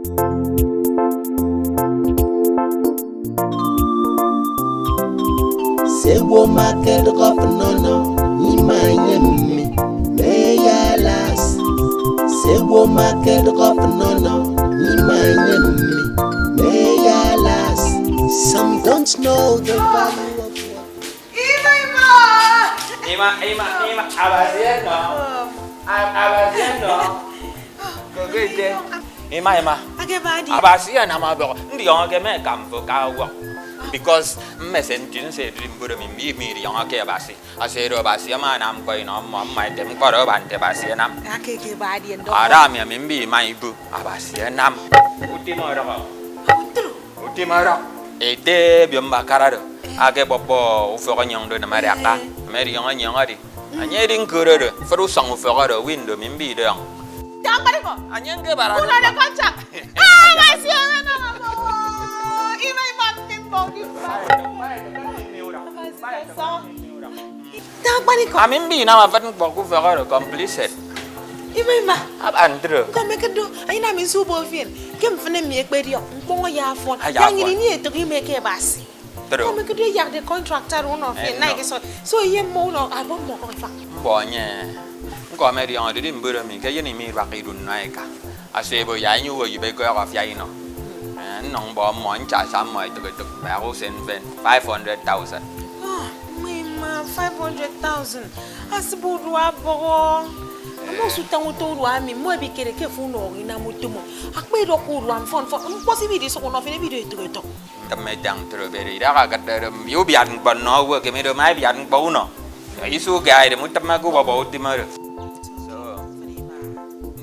Se wo market rop nono ni manyemi me yalas. Se wo market rop nono ni manyemi me yalas. Some don't know the value of Ima, abasiano. Kogete. Ima. Abasiano nama bro. Ndi yon ke me kampo kawo. Because me sentin se drimburo mi yon ke abasi. Asero abasi ama nam ko ino mo mai dem ko ro bante abasi nam. Akeke badi ndo. Ara mi mbi mai bu abasi nam. Utimara. Ede biomba karado. Ake bobo ufoko nyongdo na mariaka. Meri yon nyongadi. Anyeding kurado. Fru song ufoko window mbi do yang. Tambari ko. Anyenge barado. Una de contract. Ah, masih ana mama. Ima timbo di. Tambari ko. Amimbi na mafatn boku ufoko complicit. Ima. Abandro. Come kedo. Ayina mi subo fin. Kem fene mi ekpedi yo. Mpongo ya fon. Yangini ni eto mi ke basi. Come kedo ya de contractor uno fin na ke so ye mo no abon mo ko fa. Bonye. Ko meri on de mburo mi ke yeni mi rakidun naika. Asebo ya nyu wo yibe ko ya fya ino. Nong bo mo ncha sam mo to to ba ko sen 500,000. Ah, mama 500,000. Asibu ruwa bo. Mo sutangu to ruwa mi mo bi kere ke fu no ina mutumo. Akpe do ko ruwa fon possibility so ko no fine video to. Tame dang teroberi da ka kadar yu bian ban no wo ke me do mai bian bo no. Isu ke ai de mutama ko bo timar.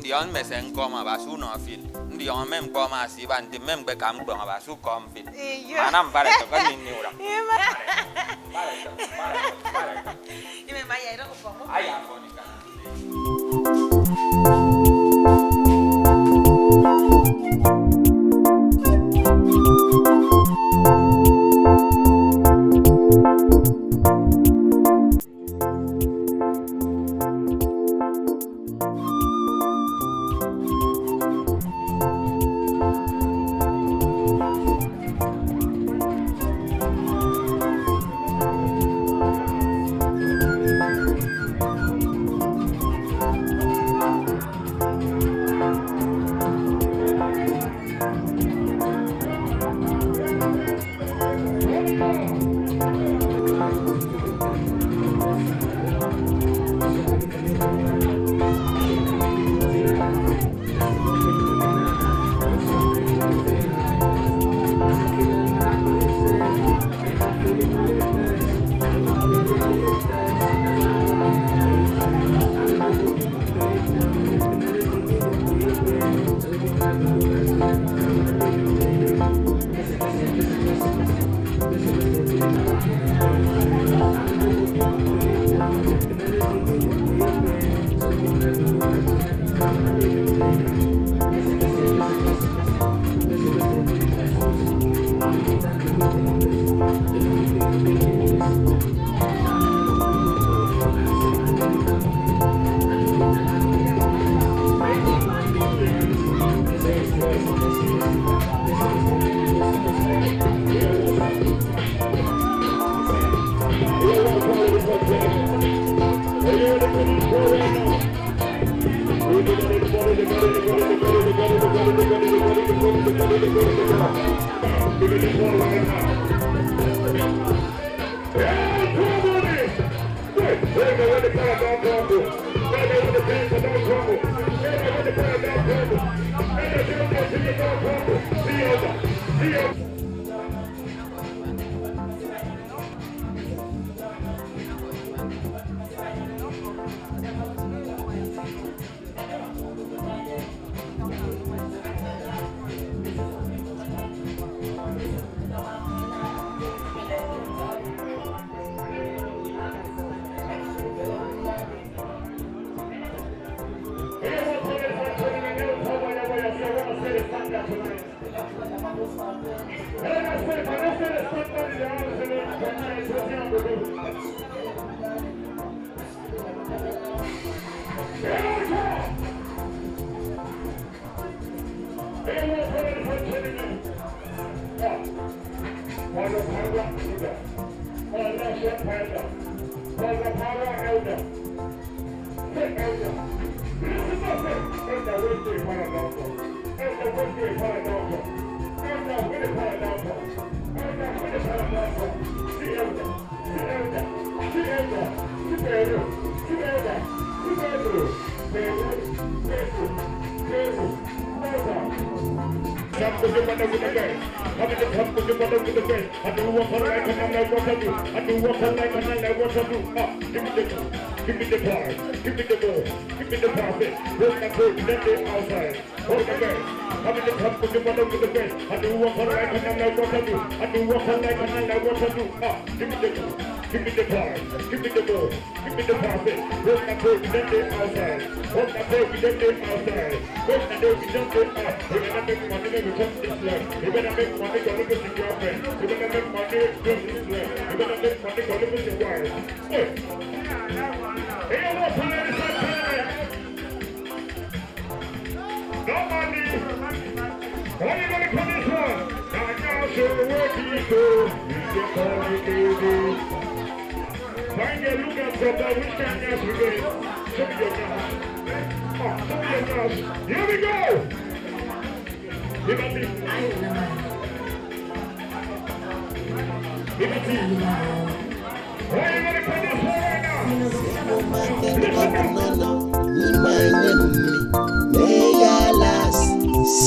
Ndion mesen koma basu no fin. Ndion mem koma si ban tim mem be kam gbo basu kom fin. Manam bare to kan ni ura. Ime mai ai ro ko mo. Ai am bonika.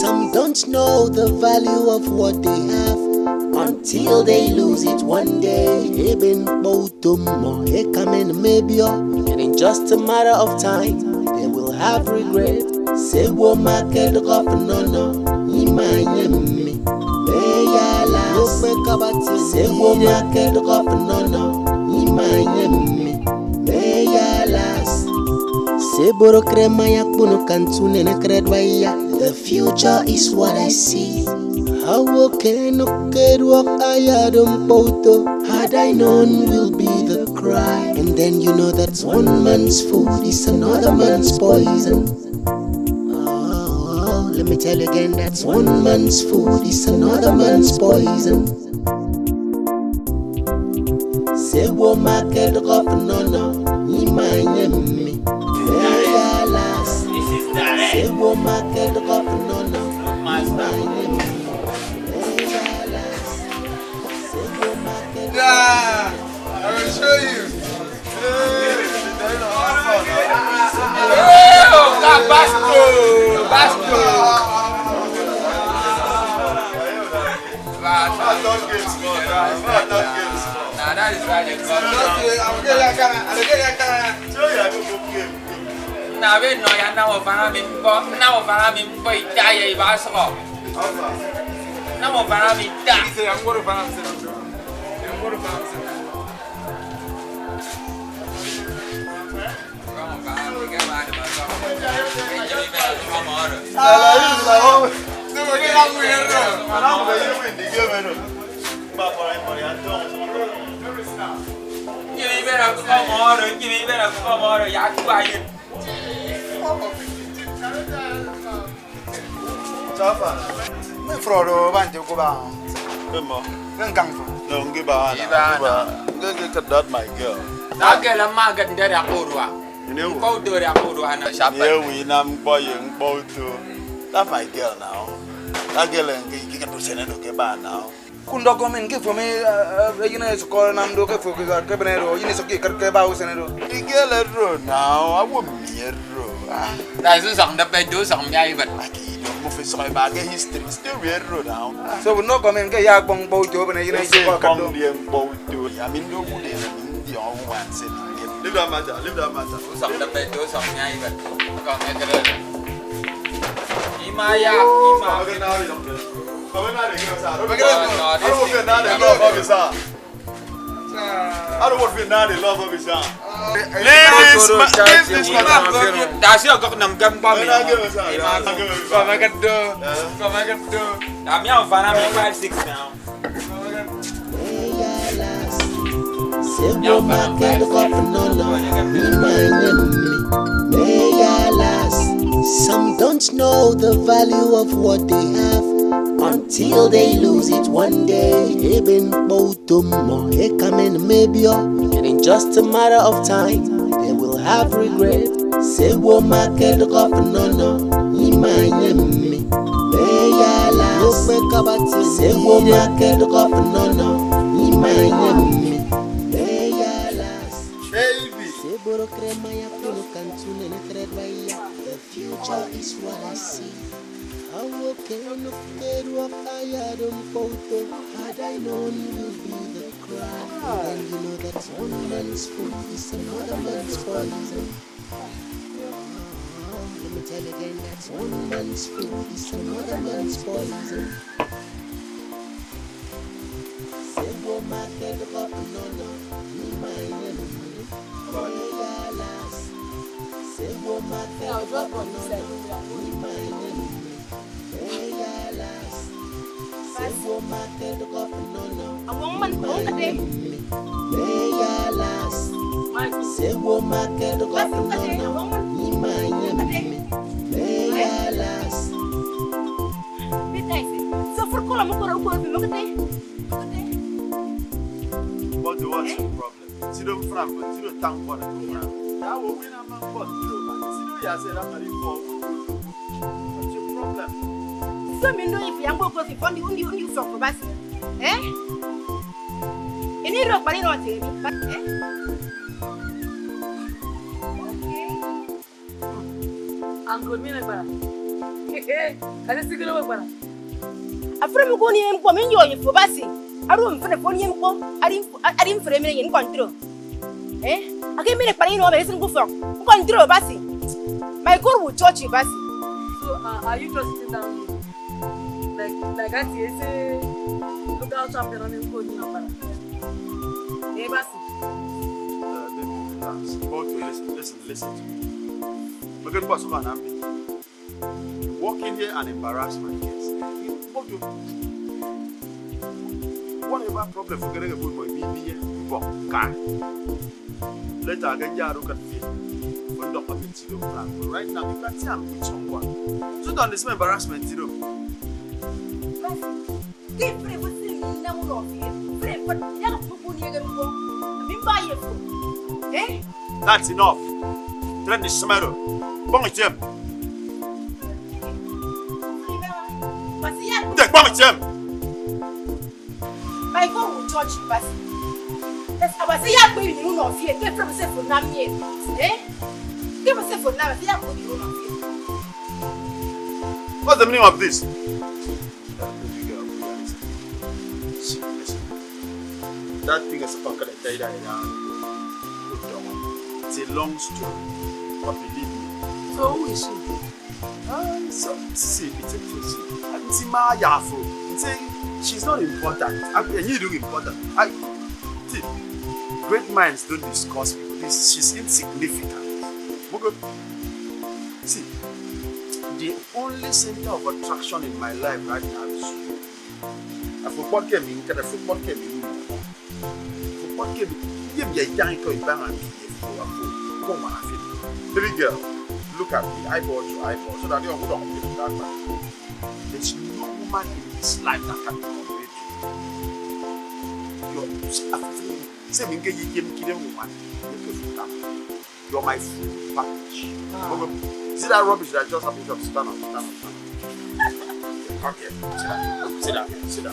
Some don't know the value of what they have until they lose it one day. And in just a matter of time, they will have regret. Say woman get up no imanyemi meyalas. Say woman get up no imanyemi meyalas. Say boro krema yak bunu kantune ne kredwaya. The future is what I see. How can had I known will be the cry. And then you know that's one man's food is another man's poison. Oh, let me tell you again, that's one man's food is another man's poison. Say woman get up no imanyemi meyalas. Say woman get up no imanyemi. Yeah, I will show you. Nah, that is right. Now we know you now of That's my girl now. That girl and get to send it to now. Kundo komen ke fome yine skor nam do ke foke gar ke benero yine soki kar ke bawo senero igele ro now awo miero That is something that do something I even mo fe so ba ke history still we ro now so we no komen ke ya bong bo jo bene yine ko ka do bo to I mean do bude di on one set leave that matter something that do something I even come here Ima Some don't know the value of what they have until they lose it one day. Eben Botumo, Ekamen Mebio, and in just a matter of time, they will have regret. Say, wo market of no, Imanyemi, Mayala, say, wo market of no, Imanyemi, Mayala, Baby. say, Boro Cremaya, Polo Cantun, and Trebaya. The future is what I see. I walk in the middle of fire, photo. Had I known you would be the crowd, then you know that one man's food is another man's poison. Let me tell you again, that's one man's food is another man's poison. Say, go market up, no, me my enemy. Say, go market up, no, me my enemy. Say, go market up, no, say, go market up, What's your problem? Zero franc, zero tank for the program. That will win a man for zero. Zero, yes, I'm not involved. What's your problem? So, me know if you are going to fund the only from Babas. Eh? Any rock, but not eh? Uncle Mina, can I see you over? A friend of Bonnie and Pominio for Bassi. I don't for the Bonnie and Pom. I didn't for a minute in control. Eh? I gave me a panino of a single for control Bassi. My God would touch you, Bassi. So, are you just sitting down here? Like I say, look out something on him. Hey, Bassi. Listen to me. Look at what's going on. Walk in here and embarrass my kids. Whatever problem for getting a good boy, me, guy. Later, I get you look at me. But right now, you can't see I'm with someone. So don't this embarrassment, you know. That's enough. Trend is tomorrow. Bong it him. Bong it him. My God will touch you, Bassi. Yes, I was saying, baby, you know, fear. Give from say for now, eh? Give us for now. You know, What's the meaning of this? Listen. That thing is a pocket that died down. It's a long story, but believe me. So, who is she? See, it's a she's not important. You do important. See, great minds don't discuss people. She's insignificant. See, the only center of attraction in my life right now is you. A football game in Canada, football game in football game. Give me a young toy bang and baby girl, look at me, eyeball to eyeball, so that you don't get that back. There's no woman in this life that can be compared to you. You're my full package. See that rubbish that just happened to stand up. Okay, sit down. Sit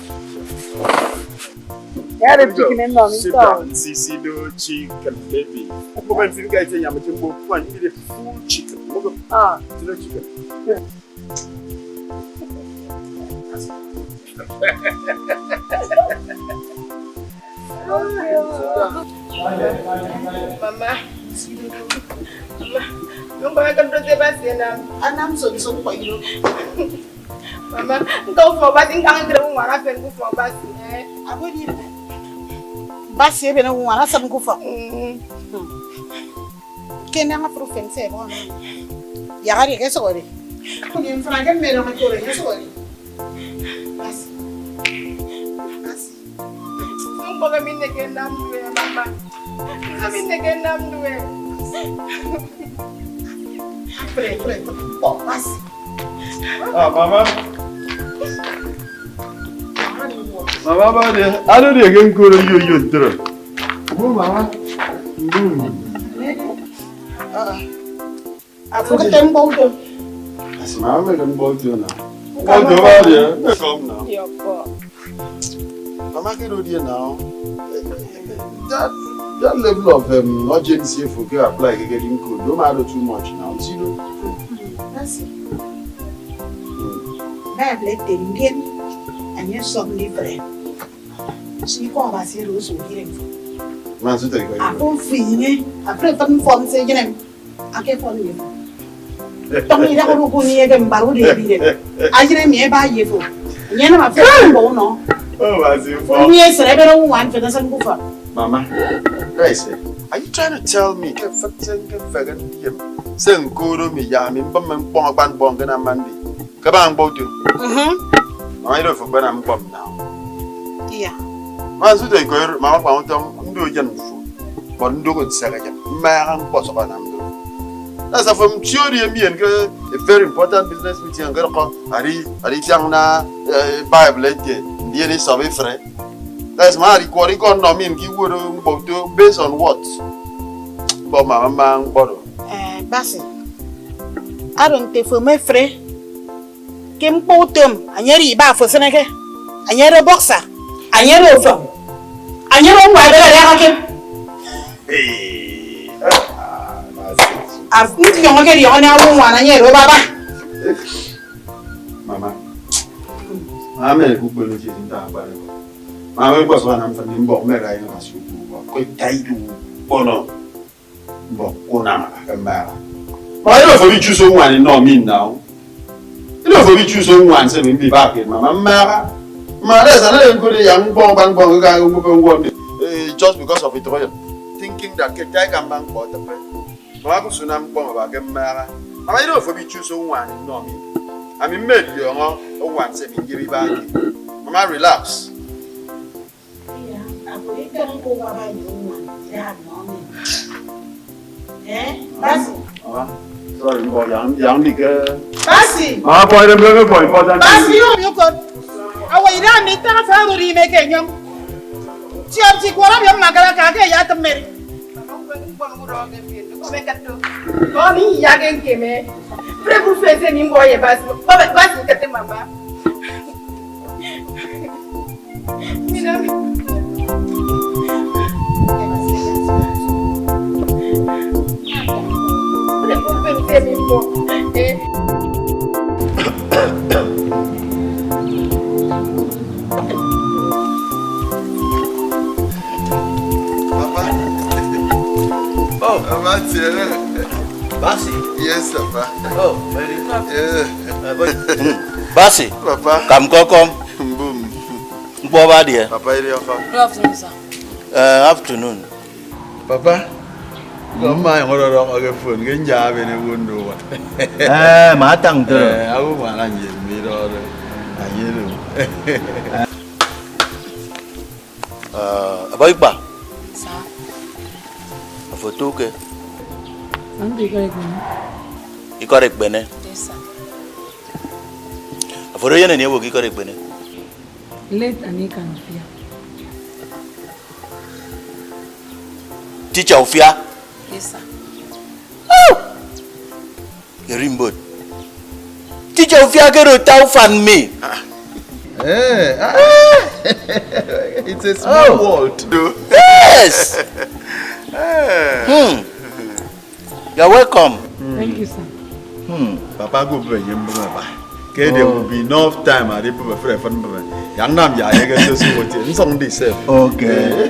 down, Sisi, no chicken, baby. Woman, if you guys say I'm a jumbo, one, you need a full chicken. No chicken. Mama, Mama, I can do the best, and I'm so for you. Mama, go for bathing. I'm going to go for bathing. I wouldn't. Basi ebe na wana sabu kufa. Kenya nga profen se bon. Ya gari ke sore. Ni mfranga mero ma kore ke sore. Basi. Mboga minne ke namduwe mama. Minne ke namduwe. Mama. Mama ba dia, anu dia kan kuro yo terus. Mama. Aku ketemu bau tu. Mama kan bau tu na. Bau tu ba dia, kom na. Ya kok. Mama kiro dia now. That level of urgency for you apply getting good. Don't matter too much now. See you. That's it. Bad let them get and you're so different. She called us here also hearing. Man, so take I don't feel it. I pray for them say you know. I can't follow you. Don't need to go near them, but would they? I didn't mean by you for. You know, my friend, no. Oh, as you for me, I don't want to doesn't go for. Mama, guys, are you trying to tell me that Sen Guru me yam in Bum Bong and Amandi? Kabang boat you. I don't for Benham Bum now. Yeah. Once they go, Mama found them, do young food. But do good second, man, possible. That's a from Churi and me and a very important business meeting and girl. Ari Tiana Bible, the end is of a friend. That's my recording on no mean give would based on what? But my man bottle. Bassi. I don't take for my friend. Kim Potum, and you're back for Seneca. And you're a boxer. And you're over. And you're on my Hey. I've put you on your own one and you're Baba. Mama. I'm a good politician in that. I was one of them, but Mary, I was quite tight to Bono. Bona, a man. Why don't we choose someone in no mean now? You know, if we choose someone, say, be back in Mamma. There's a little good young bomb guy who just because of it, thinking that I can bank for the pen. Mago Sunam bomb about a mara. I don't know if we choose someone in no mean. I mean, made you one saying, give me back. Mama, relax. Sorry, boy, young nigga. Bassi. Ah, boy, the burger boy, important. Bassi, you got. I don't need to family making young. Chiapsi, what am your Magalaka? Yat Mary. Tony Yagan came in. Prebu face any boy, but Bassi get him about. Oh, Bassi? Yes, Papa. Oh, very good. Yeah. Bassi? Papa. Come, come. Boom. Papa, dear. Papa, Good afternoon, sir. Afternoon. Papa. Come on, hold on, I'll phone. Get job in a window. Matang to. I will manage me. Baik ba? Sir. Foto ke? I'm the correct one. Ikorek bene. Yes, sir. Foto yene ni wo ikorek bene. Late and ekandem. Teacher Ufia. Yes, sir. Rimbo. Teacher Ufia ke ro tau fan me. It's a small world, though. Yes. You're welcome. Thank you, sir. Papa go bring him back. Okay, there will be enough time. I didn't put a friend. Young Nam, I get to see what it's on this. Okay.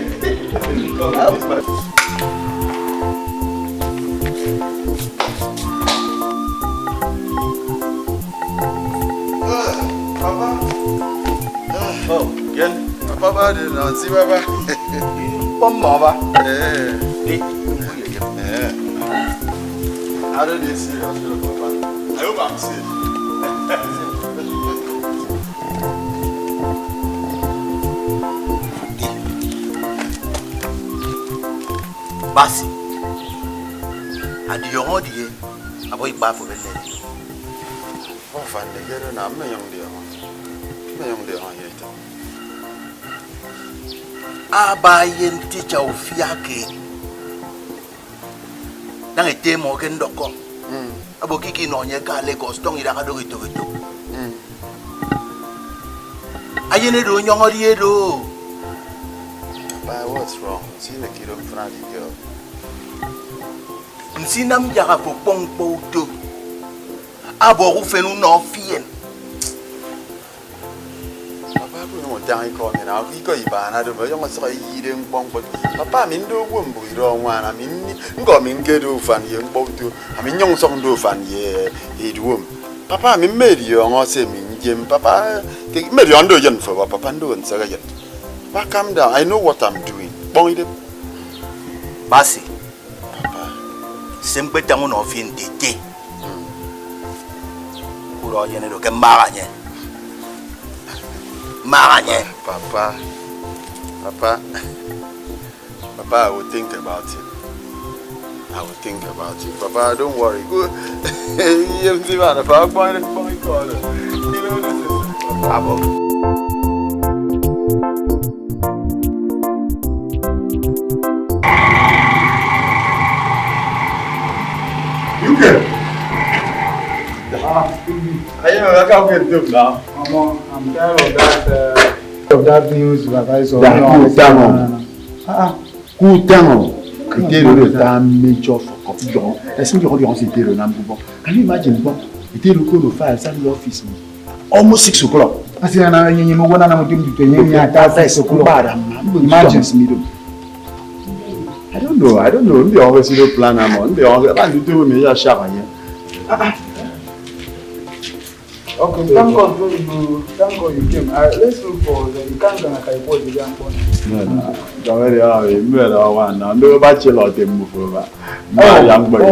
Oh, Ken, Papa didn't see Papa. Papa. How did they see us, Papa? I hope I'm safe. Bassi. Adi yongo diye. Abo iba for belle. Oh, fan de gero na me yong dia. Me yong dia yeta. Abayen teacher ofiake. Nang ete mo ken doko. Abo kiki no nye ka Lagos tong ira ka do gitu. Ayene do nyongori edo. Papa, what's wrong? See the kid in front of the girl. Nsinam jaga po pongpo do. Abo ku fenu no fien. Papa, aku mau jangan kau ni. Aku ikut ibadah tu, macam masa kau ide ngpong pot. Papa, min do gua mbui do wana, min ngkau min kedu fan ye ngpong tu. Min nyong song do fan ye hidup. Papa, min meri yo ngose min jem. Papa, meri ando yen for papa ando nsaga yen. Papa, calm down. I know what I'm doing. Bong ide. Basi. Papa, sempe tangu no fien tete. Kuro yene do ke maranye. Papa, I will think about it. I will think about it. Papa, don't worry. Good. You see, man, if I'm going to call it, you know this is Papa. You can. I can't get them now. I'm tired of that news that I saw. Coup down. C'était le temps major for copy. Est-ce que vous c'était le number one? Can you imagine bon? C'était le code of file in the office. Almost 6 o'clock. I say na yenye mo wana na mo dim tupenye ya ta 6 o'clock. Imagine me. I don't know. They always do plan am. They always do me ya shaka here. Okay, thank God you came. Let's look for the Ikanga Kaipo the young one. No. Don't worry, me one. No bachelor dem move over. My young boy.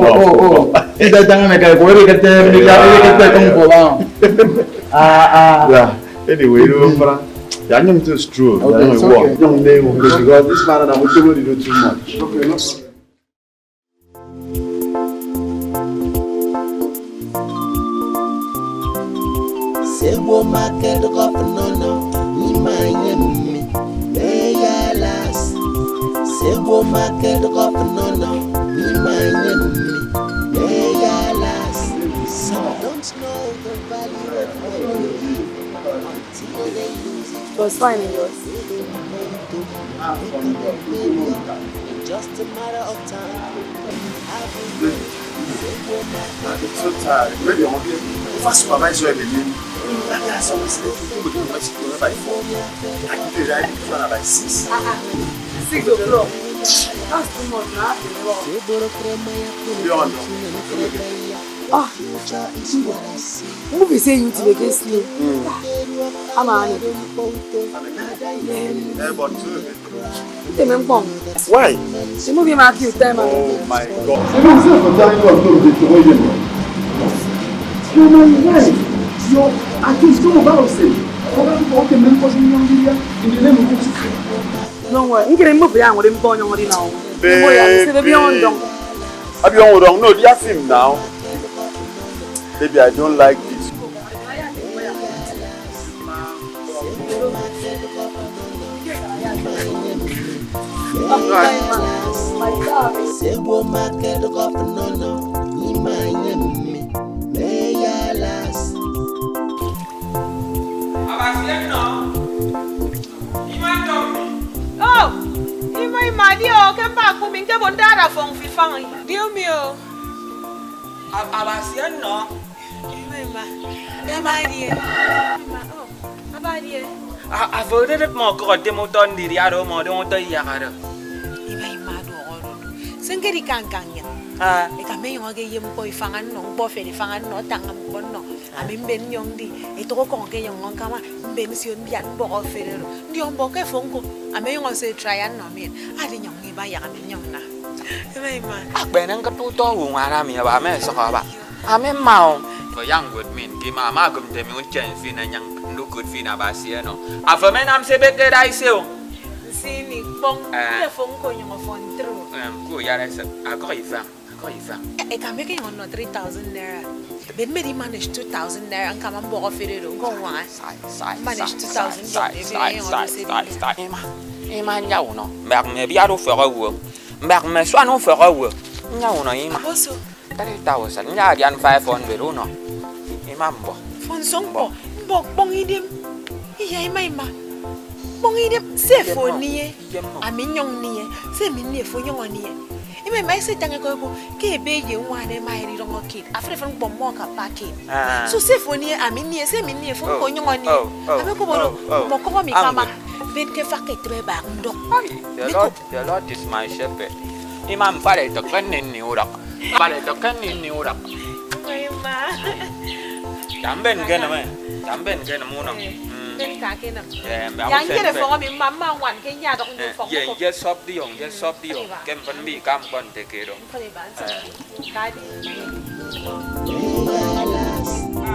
Ida tanga Kaipo ri kete come for Yeah. Anyway, you know, I'm not too strong. Okay, it's okay. Young name because this man and I'm not do too much. Okay, no. Sebo market gofnono ni mayemi meyalas. Sebo market gofnono ni mayemi meyalas. Some don't know the value of money until they lose it. It was fine, it was. Just a matter of time. I'm so tired. Maybe I'm okay. First supervisor every day. That's always the thing with Mexico by 4. I can do that by 6. 6 o'clock. That's too much now. Movie say you to make sleep. I'm on it. Why? The movie mark you time. Oh my God. No way. You can move down with him born on now. Baby, I'll be on wrong. No, they are film now. Baby, I don't like this. Sebo market gofnono ni mayemi meyalas. Oh, imai madio ke pa ku min ke bondara fong fi fang. Dio mio. Abasian no. Imai ma. Ya marie. Oh, abarie. Avoided mo ko demo ton diri aro mo don to ya karo. Imai ma do oro. Sengeri kankanya. E ka me yoge yem ko ifangan no bo fe ifangan no tangam bon no. Ami ben yong di. E to ko ke yong ngon kama ben sion bian bo ko fe ro. Ndi on bo ke fonko. Ami yong se try an no min. Adi nyong ni ba ya ami nyong na. Imai ma. Akbenan ka tu to wu ngara mi ba me so ka ba. Ame mau. Ko yang good min ki mama gum te mi un chen fi na nyang ndu good fi na basian no. Afame nam se be ke dai se o. Sini bong ke fonko nyong fon tro. Ko ya resa. Ako ifang. I can make it on 3,000 naira. But maybe manage 2,000 naira and come and borrow for it. Go on. Manage 2,000. Ima nhau nó. Mẹ mẹ biết đâu phải rồi. Mẹ mẹ xoan không phải rồi. Nhau nó ima. 3,000 nhà đi ăn 500 rồi nó. Ima mbọ. Phone song bo. Bong idim. Iya ima. Bong idim. Se phone nie. Ami nyong nie. Se mi nie phone nyong nie. Ima mai se tanga ko ko ke be ye wa ne mai ri rongo kid. Afre fon bom mo ka packet. So se phone nie ami nie se mi nie phone ko nyong nie. Ami ko bo mo ko mi kama. Ben ke faket be ba ndok. The Lord is my shepherd. Imam pare to kan ni urak. Pare to kan ni urak. Ma. Jamben ke na me. Jamben ke na mu na. Ben ka ke na. Yeah, yang ke de fo mi mama wan ke nya dok ni fo ko. Ye shop di ong, ye shop di ong. Kem pan bi kam kon te ke do.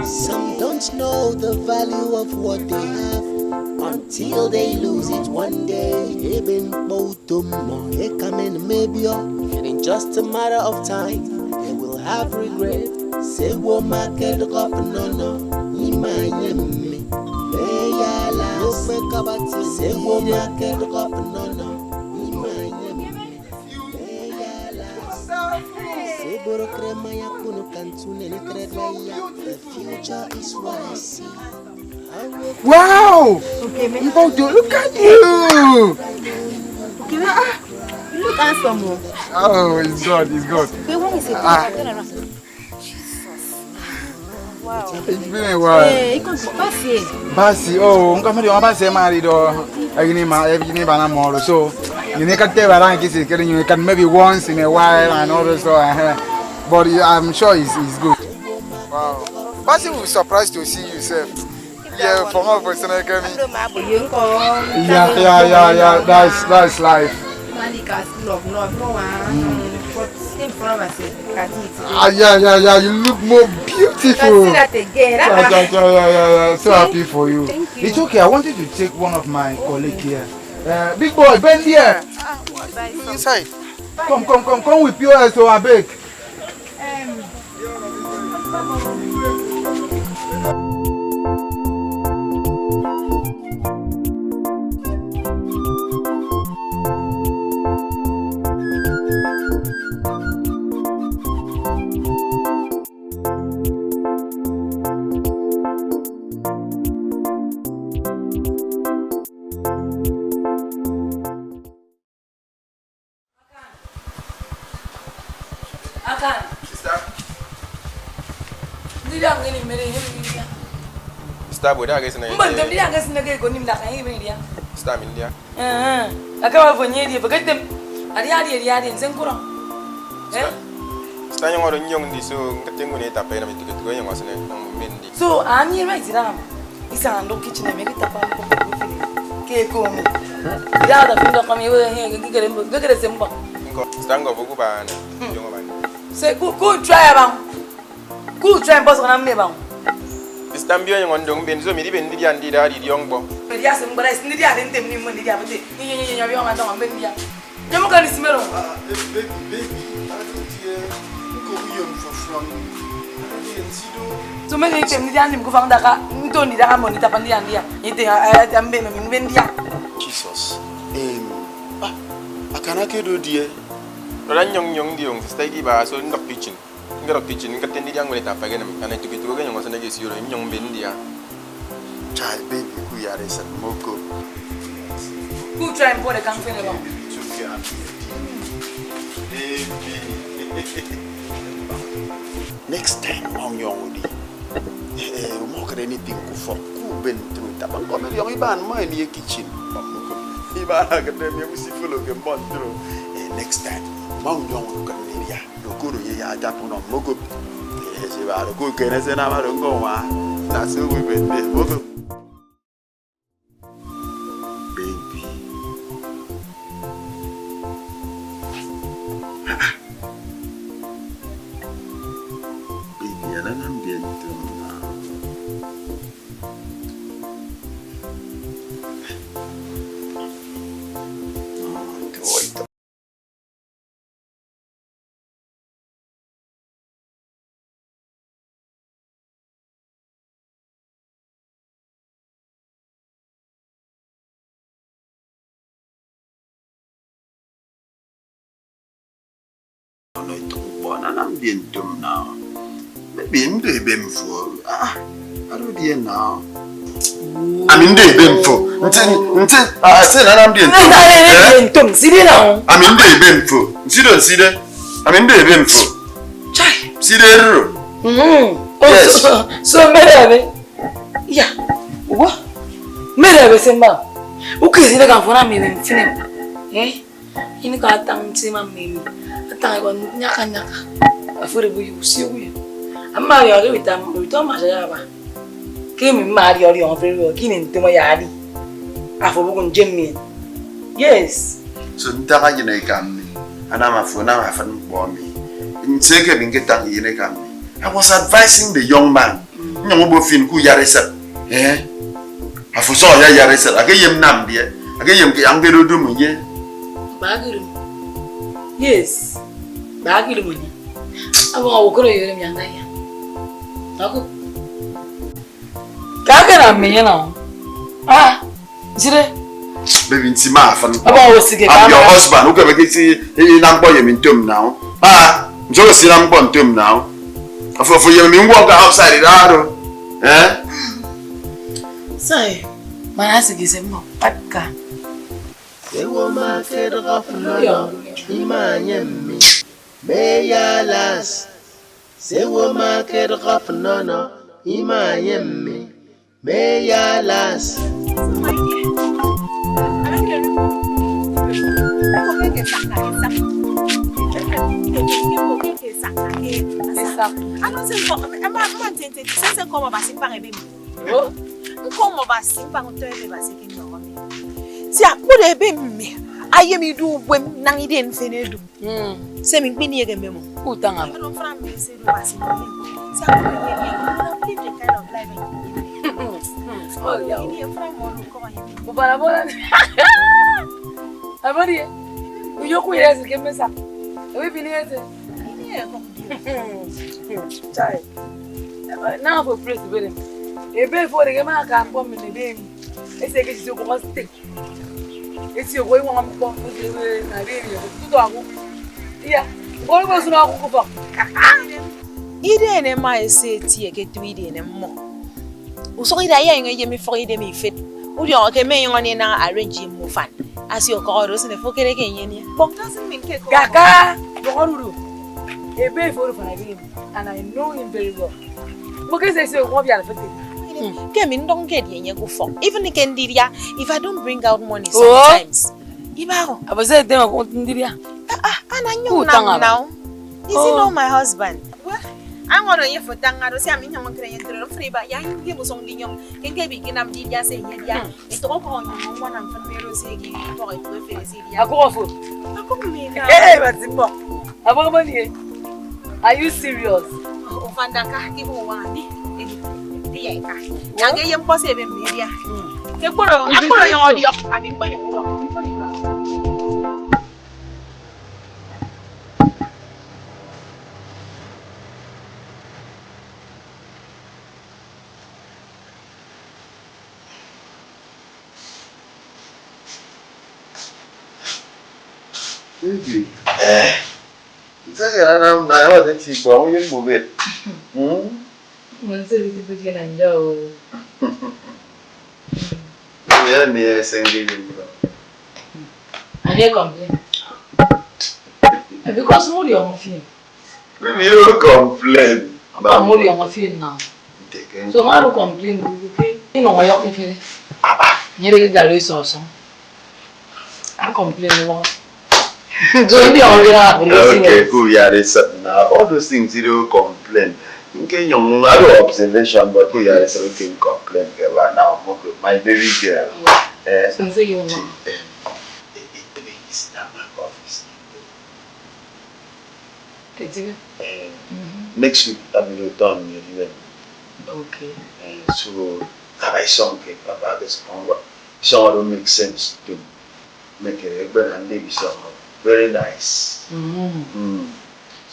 Some don't know the value of what they have until they lose it one day. Eben botomo, ekamen maybe, and in just a matter of time, they will have regret. Say wo market up no, imanyemi, meyala. Say wo market up no, imanyemi, meyala. Say boro krema ya kuno kantune ni kredwaya. The future is what I see. Wow! Okay, look at you! Okay, you look handsome. Oh, it's good, it's good. Wait, what is it? Wow. It's been a while. Hey, you come to Basi. Basi, oh, I'm coming to Basi married or I need banana so you need to tell around kiss it, you can maybe once in a while and all this, but I'm sure it's good. Wow. Basi will be surprised to see you, sir. Yeah, from our person, yeah. That's life. Yeah. You look more beautiful. Yeah. So happy for you. It's okay. I wanted to take one of my colleagues here. Big boy, bend here. Inside. Come with POS so I beg. Sister, boy, that guys in But the young guys in the game go nim that I even dia. Sister in India. I come for near forget them. Ariadi and Zenkura. Sister, you are young, this so getting on it up and to get going was in Mindy. So I'm here right now. It's a no kitchen and make it up. Cake home. The other finger come here and get a symbol. Stand up for Kuban. Say, good try about. Good try and boss on me about. This time being on Dong Ben, so maybe India and did a young boy. But yes, but I didn't tell him when the other day. You're young and don't India. You're not going to smell. Baby, I don't hear you for from. So many times, the animal go found that I don't need a money to Pandia. You think I am being in India. Jesus. I cannot do dear. Run young, stay by so not pitching. Teaching can young with a pagan and I took it to again was an against you in young India. Child, baby, we are a moko. Who try and put a company about? Next time, on young lady, mock anything for who been through it. I'm coming young Iban, my near kitchen. Iban, I can tell you, see full of a month through. Next time, Mount Young Canada, no good, yeah, that one on Moko. Yes, you are a good Kenneth and I'm going to go. That's who we've been. no to born and I'm being dumb now. Maybe I'm doing them for I don't know now. I mean they them for until I said I'm doing dumb. See now. I mean they them for. See that? I mean they them for. Chai. See there. Yes. So merebe. Yeah. What? Merebe semba. Ukizile kamfuna mimi mfine. Ini ka tang sima mimi. Tang ko nyaka. Afure buyi usiwe. Amma yo ke bitam ma ya ba. Ke mi ma yo on fere kini ntimo ya ali. Afo bugun jemmi. Yes. So ntaka jina ikamni. Ana mafuna mafan bomi. Nseke binge tang yine kamni. I was advising the young man. Nyobo fin ku yaresa. Afo so ya yaresa. Ageyem nam dia. Ageyem ke yang bedo dum ye. Bagiru. Yes. Bagiru mo ni. Abo awokoro yore mi anda ya. Ako. Kagara me na. Jire. Baby ntima afan. Abo osike ka. I'm your husband. Who can make it nam boy yem ntum now. Njo si nam bon ntum now. Afo yem mi walk outside it Say, manasi gisembo patka. Sewo market of no imanyemi meyalas. Sewo market of no imanyemi meyalas. Si akude be me ayemi du wem nang ide nfenedu se mi gbini ege memo utanga I don't from me say do basi si akude be me live the kind of life oh yeah ni from mo ko ayemi bubara abari uyoku yesi kemesa we bini yesi ni e ko chai now for praise be ebe for the ma ka mbo me ne be mi ese ke si ko stick esi owo iwon mbo na re re tudo agu iya o bo su na agu ko ide ne ma ese tie ke tu ide ne mo uso ida ya nge yemi for ide mi fit o di o ke me yon ni na arrange mu fan asi o ko ro se ne fo kere ke yen ni but doesn't mean ke ko gaga do horuru ebe for na be and I know him very well because they say ko bi ala fete Kemi don't get yenye go for. Even ikendiria, if I don't bring out money sometimes. Ibaro. Abase dem ko ndiria. Ananyo now. Is he not my husband? What? I'm going to hear for Tangaro. Say I'm in your crane to free, but young give us on the young. Can begin up Didia say, yeah, it's all on one and from Mero saying, for it to face it. I go for. Hey, what's it for? Are you serious? Oh, Fandaka, give one. Yang yang possible media. Keporo, aku yang audio. Abi banyak. Baby. Saya nak ada cik bang yang buat. Masa itu pergi lanjau. Ya ni sendiri juga. Ada komplain. Because more yang film. Baby you complain. Apa more yang film now? So malu complain dulu ke? Ini orang yang film. Apa? Nyeri galau sosong. Aku complain orang. So ini orang yang. Okay, cool. Yeah, now all those things you complain. Okay, young lot observation, but we are something complain about now. My baby girl. Since you know. It's not my office. Next week I will return here. Okay. So I song about this convo. Song don't make sense to make it, but and maybe song very nice.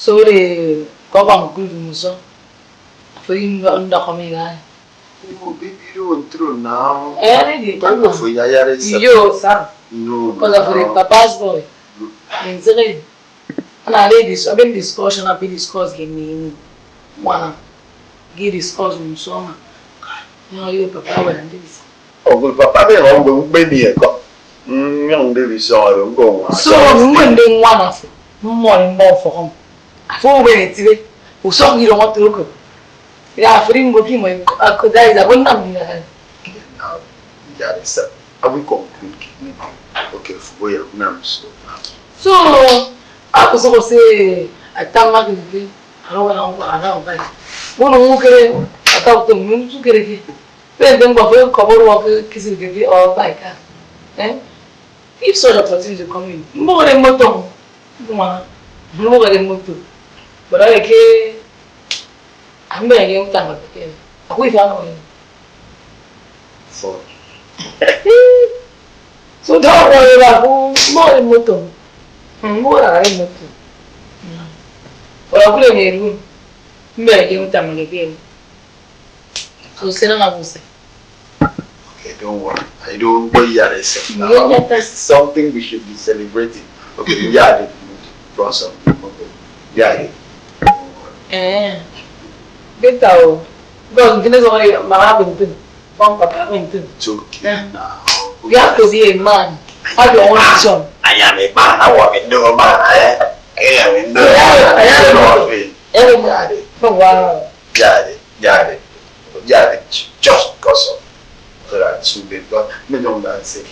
So the cover good muso. For you under coming guy. Oh, baby, you don't throw now. Ready? Go for your yo, sir. No. Because of the papa's boy. In the And I did this. I've been discussion. I've been discussing one. Get discuss on song. You know, you papa when I do this. Oh, good papa, me home when me go. Young Davis saw go. So when they one of more for home. I thought when it's today. Who saw you don't want to look up. Yeah, for him working my could die is a one number. Yeah, sir. I will conclude. Okay, for your names. So I was supposed to say I tell my kids I don't want to one who can I talk to me to get it. Then go cover walk kissing the or like that. Eh? If such opportunity come in, more than motor. More than motor. But I can't. I'm not young time again. I will find For. So don't worry about more than motor. More than motor. But I will in room. Me young time again. So say no more say. Okay, don't worry. I don't know what that's something we should be celebrating. Okay, yeah, brought something. Okay, yeah. Better. Because you know my husband, papa went. It's okay. Now. You have to be a man. Have your own son. I am a man. I want to know man. I am a man. Everybody. Wow. Yeah. Just because of that. So because me don't dance it.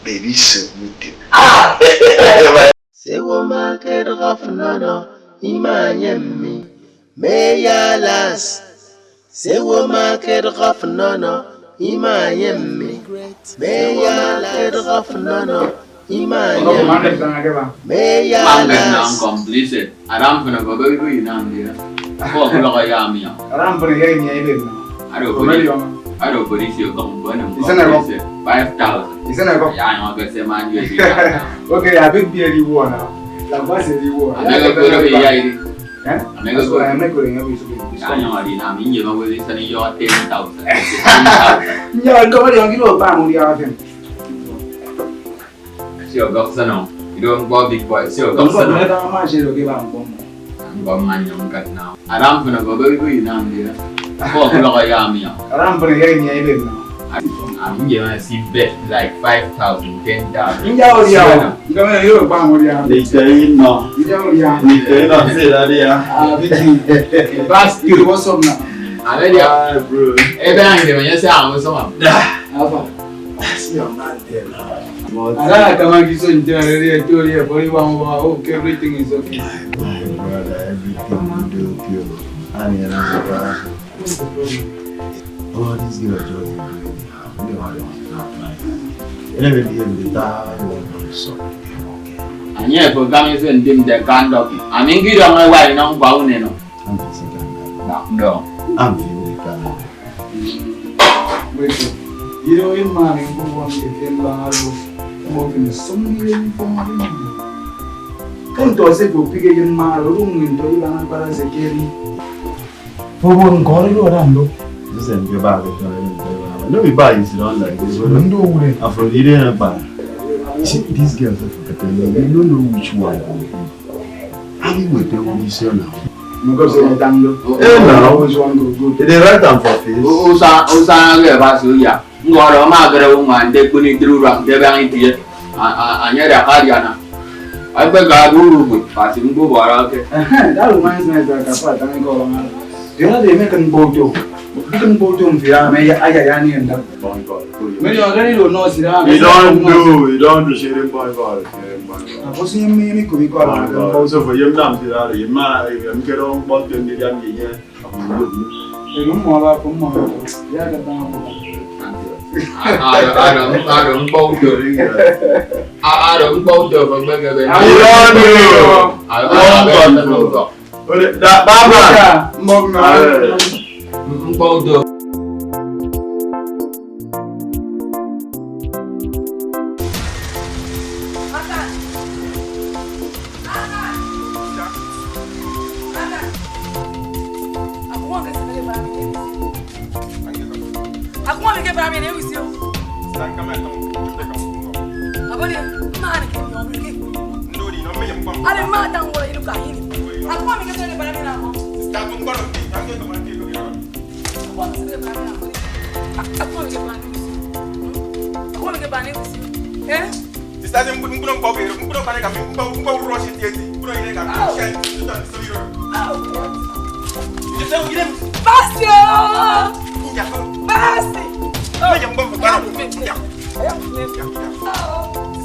Baby, soon you Say woman get off no imanyemi meyalas. Say woman get off no imanyemi meyalas get off no imanyemi meyalas. Completed. Aram pun apa baru itu inam dia. Oh, kalau kaya ami ya. Aram pun ya ini aja deh. Aduh, polisi kamu bukan 5,000. Isn't it? Ya, yang agak seman juga. Okay, I think dia reward now. Lepas reward. Amega kau ya ini. Amega kau yang habis itu. Ya, yang ada nama ini memang boleh sana yo 10,000. Ya, kau ada yang kilo bang dia ada. Siapa kau sana? Itu orang big boy. Siapa kau Kau sana? ada nama siapa bang bom. Bom manyong kat now. Aram pun apa baru itu inam dia. Oh, kalau kaya ami ya. Aram pun ya ini aja deh. I'm gonna see bet like 5,000, 10,000. Injau dia. Kau mana yo bang dia. Nikahin no. Injau dia. Nikahin no sila dia. Plus itu kosong na. Ada dia. Bro. Bang dia banyak siapa kosong. Apa? Siapa nanti lah. Ada kamu kisah dia tu dia boleh bang okay everything is okay. My brother, everything you do pure. I mean, oh, this girl just doing it. Anyway, the dad was so okay. Anya program itu endim dia kandok. Amin kita orang lain nang bau neno. I'm physical. No. I'm physical. Wait, you know in man who want to get baharu, mungkin sembilan pemain. Kan tu asyik bukti yang malu mungkin tu ilang para sekali. Pupun kau itu orang tu. Listen, get back. No, we buy it on like this. After the day, see, these girls are forgetting. They don't know which one. How we wait till we see now? Because they don't know. Now, which one go good? they write them for face. Usaha ke pasal ya. Ngoro mak kerja umman dek puni terurang dia bang itu. Anya dah karya na. Apa garu but pasal mungkin bawa ke. Dah lumayan sebenarnya kapal tangan kau orang. Dia ada makan bodoh. Bukan bodoh dia, macam ayah ni anda. Mesti orang ni lo nasi dah. We don't do sharing point call. Aku sih ni kubi kau orang. So for you nam sila, you mana, you kerong bot yang dia jam ni. Itu malah pun ya kata apa. Ada bodoh. Ada bodoh berbeza. Ada bodoh. Dah bapa. Mau nak. Bodoh. Aku mau bikin berapa ni usia? Apa dia? Mana kita ni orang ni? Ada mata ngora ini kahini. Aku mau mikir dari barang ini. Tak tunggu dong. Jangan teman kita. Aku mau mikir barang ini. Aku mau mikir barang ini. Aku mau mikir barang ini. Eh? Estás em um pobre, para cá, rush tieti, ini kan. Sudah sendiri. Kita udah Basi! ya. Basi! Yang bom para. Ya.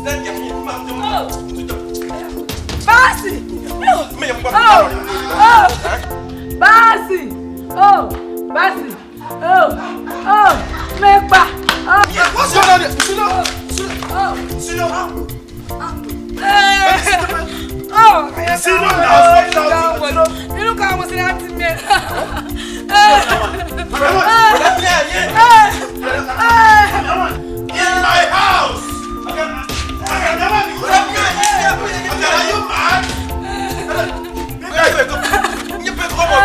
Dan yang ini Basi! yang bom para. Basi! Oh, Basi! Oh, Mepa! What's going on? You look how was it at me. In my house. Are you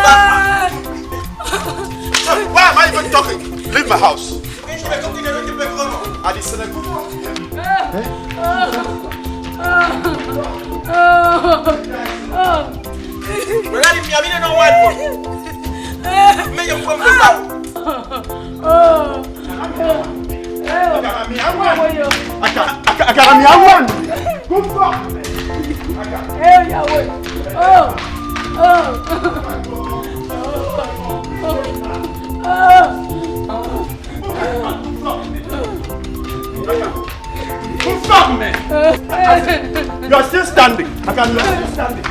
mad? Why am I even talking? Leave my house. I decided to stop me! You are still standing. You are still standing.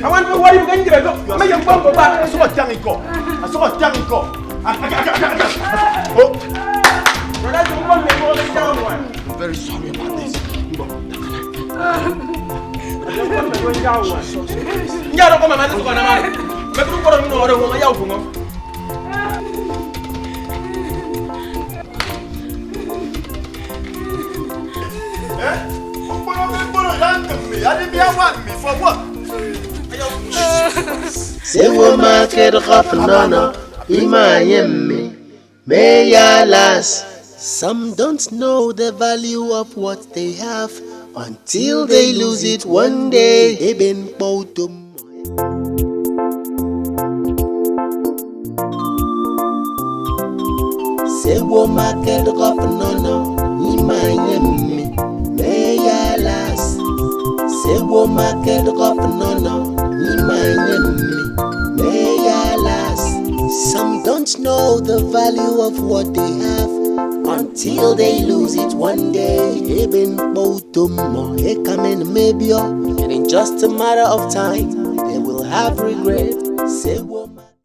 I want to worry you can go. Make your bump back. I saw a jammy go. I saw a jammy go. I'm very sorry about this. Sewo market rafnana imayemi meyalas. Some don't know the value of what they have until they lose it one day. Eben bautum. Sewo market rafnana imayemi meyalas. Sewo market rafnana imayemi meyalas. Some don't know the value of what they have until they lose it one day. Eben bautum mo ekamen mebio, and in just a matter of time they will have regret. Sewo